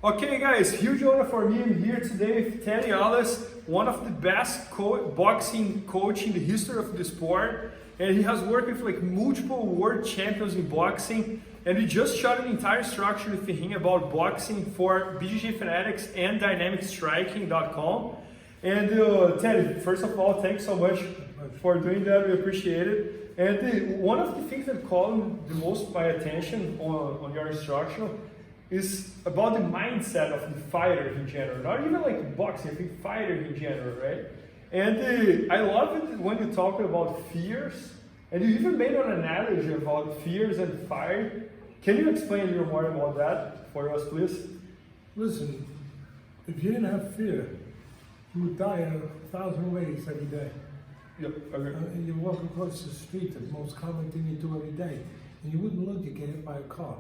Okay guys, huge honor for me. I'm here today with Teddy Alice, one of the best boxing coach in the history of the sport. And he has worked with like multiple world champions in boxing. And we just shot an entire structure with him about boxing for BJJ Fanatics and dynamicstriking.com. And Teddy, first of all, thanks so much for doing that. We appreciate it. And one of the things that caught the most my attention on your instruction is about the mindset of the fighter in general. Not even like boxing, I think fighter in general, right? And I love it when you talk about fears, and you even made an analogy about fears and fire. Can you explain a little more about that for us, please? Listen, if you didn't have fear, you would die in 1,000 ways every day. Yep, okay. You walk across the street, the most common thing you do every day, and you wouldn't look, you get hit by a car.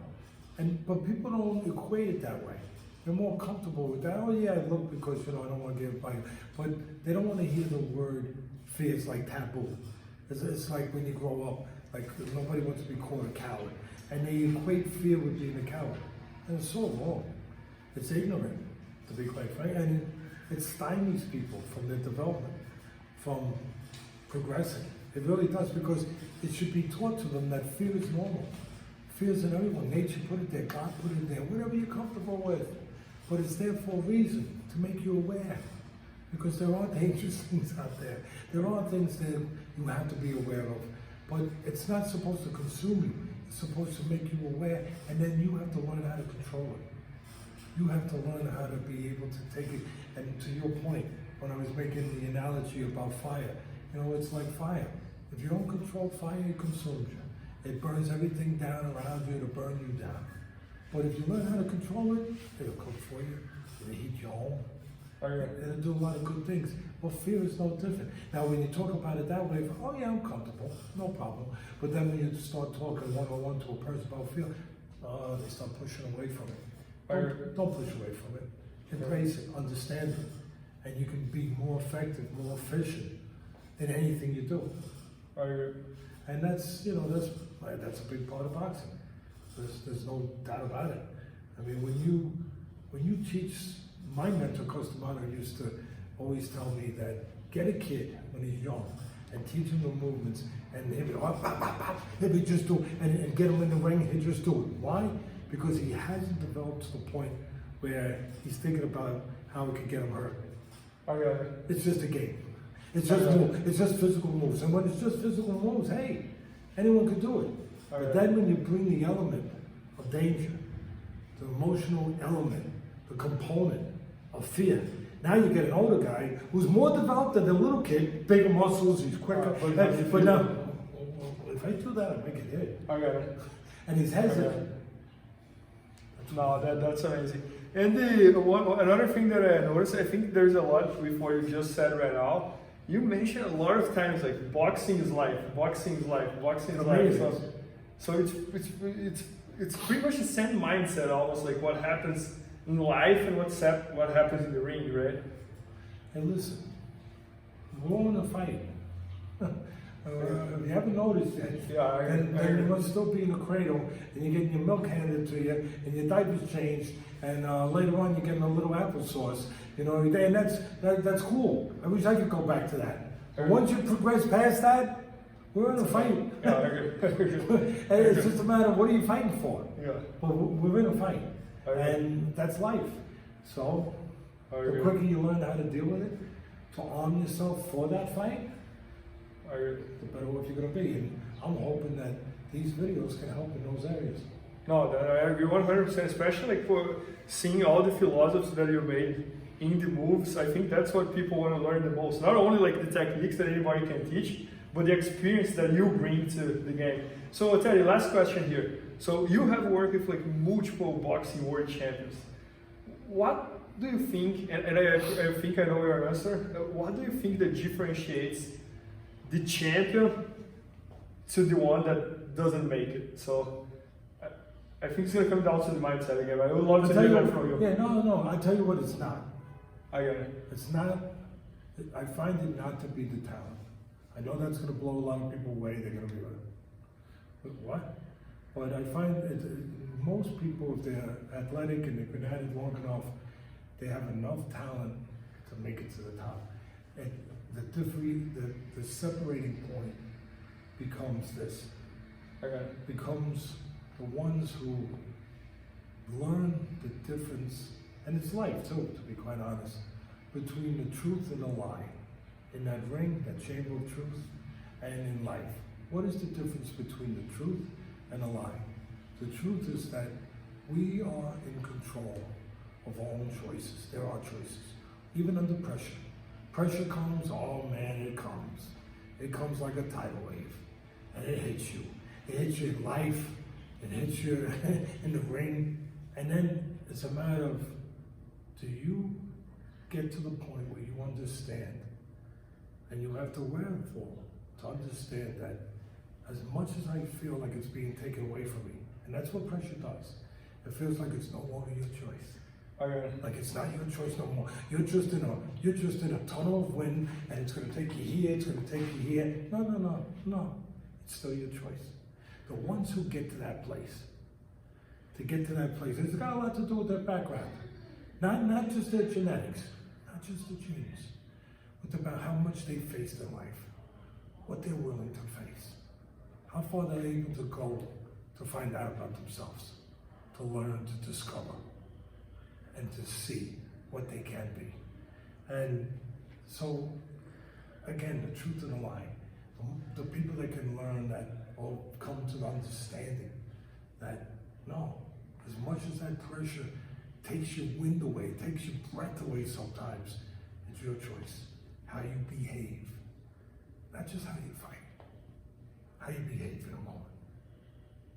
But people don't equate it that way. They're more comfortable with that. Oh yeah, I look because I don't want to get hit by it. But they don't want to hear the word fear. It's like taboo. It's like when you grow up, like nobody wants to be called a coward. And they equate fear with being a coward. And it's so wrong. It's ignorant, to be quite frank. And it stymies people from their development, from progressing. It really does, because it should be taught to them that fear is normal. Fear is in everyone. Nature put it there, God put it there, whatever you're comfortable with. But it's there for a reason, to make you aware. Because there are dangerous things out there. There are things that you have to be aware of. But it's not supposed to consume you. It's supposed to make you aware, and then you have to learn how to control it. You have to learn how to be able to take it. And to your point, when I was making the analogy about fire, it's like fire. If you don't control fire, it consumes you. It burns everything down around you to burn you down. But if you learn how to control it, it'll cook for you, it'll heat your home, it'll do a lot of good things. Well, fear is no different. Now, when you talk about it that way, oh yeah, I'm comfortable, no problem. But then when you start talking one-on-one to a person about fear, they start pushing away from it. Don't push away from it. Embrace it, understand it, and you can be more effective, more efficient in anything you do. And that's a big part of boxing. There's no doubt about it. I mean, when you teach, my mentor Costamano used to always tell me that get a kid when he's young and teach him the movements, and he'll be just do, and get him in the ring, he'll just do it. Why? Because he hasn't developed to the point where he's thinking about how he could get him hurt. It's just a game. It's just physical moves. And when it's just physical moves, hey, anyone can do it. But then when you bring the element of danger, the emotional element, the component of fear, now you get an older guy who's more developed than the little kid, bigger muscles, he's quicker. But now, if I do that, I make it hit. And he's hesitant. No, that's amazing. And another thing that I noticed, I think there's a lot with what you just said right now. You mentioned a lot of times like boxing is life, boxing is life, boxing is life. So it's pretty much the same mindset, almost like what happens in life and what happens in the ring, right? And listen, we're all in a fight. If you haven't noticed yet, then you must still be in the cradle, and you're getting your milk handed to you, and your diaper's changed, and later on you're getting a little applesauce, every day, and that's cool. I wish I could go back to that. But once you progress past that, we're in a fight. And it's just a matter of what are you fighting for? But we're in a fight, and that's life. So the quicker you learn how to deal with it, to arm yourself for that fight, the better off you're going to be. And I'm hoping that these videos can help in those areas. No, I agree 100%, especially like for seeing all the philosophies that you made in the moves. I think that's what people want to learn the most. Not only like the techniques that anybody can teach, but the experience that you bring to the game. So Teddy, last question here. So you have worked with like multiple boxing world champions. What do you think, and I think I know your answer, what do you think that differentiates the champion to the one that doesn't make it? So I think it's going to come down to the mindset again. I would love to hear that from you. Yeah, no, I'll tell you what it's not. I get it. It's not, I find it not to be the talent. I know that's going to blow a lot of people away. They're going to be like, what? But I find most people, if they're athletic and they've been at it long enough, they have enough talent to make it to the top. And the separating point becomes this. Okay. Becomes the ones who learn the difference, and it's life too, to be quite honest, between the truth and the lie. In that ring, that chamber of truth, and in life. What is the difference between the truth and a lie? The truth is that we are in control of our own choices. There are choices, even under pressure. Pressure comes, oh man, it comes. It comes like a tidal wave, and it hits you. It hits you in life, it hits you in the ring, and then it's a matter of, do you get to the point where you understand, and you have to learn to understand that as much as I feel like it's being taken away from me, and that's what pressure does. It feels like it's no longer your choice. Okay. Like it's not your choice no more. You're just in a tunnel of wind, and it's going to take you here. It's going to take you here. No. It's still your choice. The ones who get to that place, it's got a lot to do with their background, not just their genetics, not just the genes, but about how much they faced in life, what they're willing to face, how far they're able to go to find out about themselves, to learn, to discover, and to see what they can be. And so, again, the truth and the lie. The people that can learn that or come to the understanding that, no, as much as that pressure takes your wind away, takes your breath away sometimes, it's your choice. How you behave. Not just how you fight. How you behave in a moment.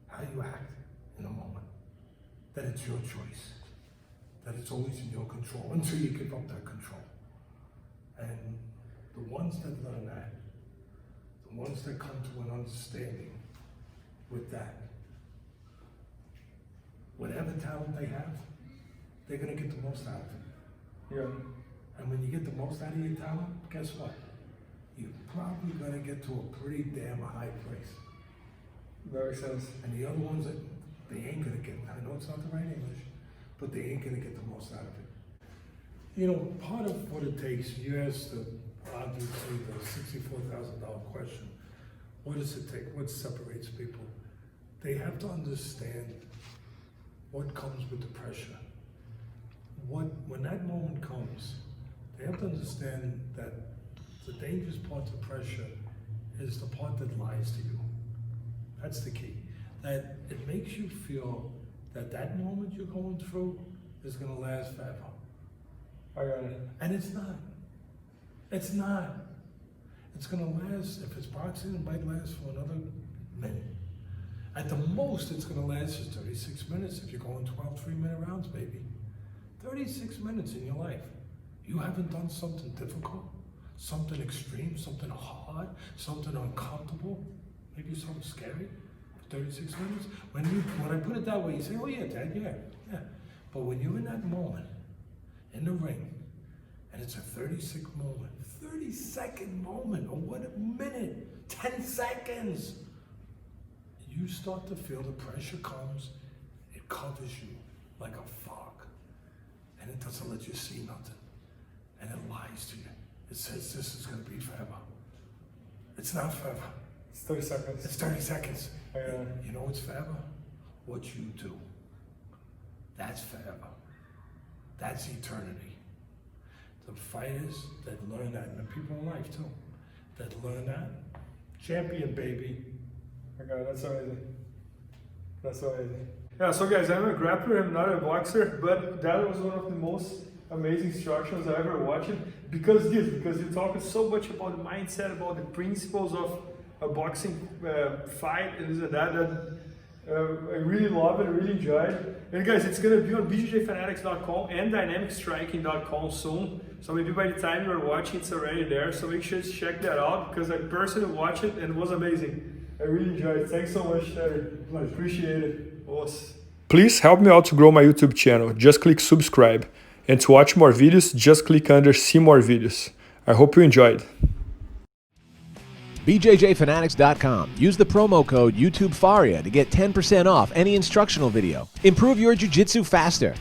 How you act in a moment. That it's your choice. That it's always in your control until you give up that control. And the ones that learn that, the ones that come to an understanding with that, whatever talent they have, they're going to get the most out of it. Yeah. And when you get the most out of your talent, guess what? You're probably going to get to a pretty damn high place. That makes sense. And the other ones, that they ain't going to get, I know it's not the right English, but they ain't going to get the most out of it. You know, part of what it takes, you asked obviously the $64,000 question, what does it take? What separates people? They have to understand what comes with the pressure. When that moment comes, they have to understand that the dangerous part of pressure is the part that lies to you. That's the key. That it makes you feel that moment you're going through is going to last forever. I got it. And it's not. It's not. It's going to last, if it's boxing, it might last for another minute. At the most, it's going to last is 36 minutes if you're going 12 3-minute rounds, baby. 36 minutes in your life. You haven't done something difficult, something extreme, something hard, something uncomfortable, maybe something scary for 36 minutes. When I put it that way, you say, oh yeah, Dad, yeah. But when you're in that moment, in the ring, and it's a 30-second moment, or what a minute, 10 seconds, you start to feel the pressure comes, it covers you like a fog, and it doesn't let you see nothing, and it lies to you. It says this is going to be forever. It's not forever. It's 30 seconds. It's 30 seconds. Yeah. You know what's forever? What you do. That's forever. That's eternity. The fighters that learn that, and the people in life too, that learn that, champion, baby. Okay, that's amazing. That's amazing. Yeah, so guys, I'm a grappler, I'm not a boxer, but that was one of the most amazing instructions I ever watched. Because you talk so much about the mindset, about the principles of a boxing fight and this and that I really love it, I really enjoy it. And guys, it's going to be on IBJJFanatics.com and DynamicStriking.com soon. So maybe by the time you're watching, it's already there. So make sure to check that out because I personally watched it and it was amazing. I really enjoyed it. Thanks so much, Terry. I appreciate it. Awesome. Please help me out to grow my YouTube channel. Just click subscribe. And to watch more videos, just click under see more videos. I hope you enjoyed. BJJFanatics.com. Use the promo code YouTubeFaria to get 10% off any instructional video. Improve your jiu-jitsu faster.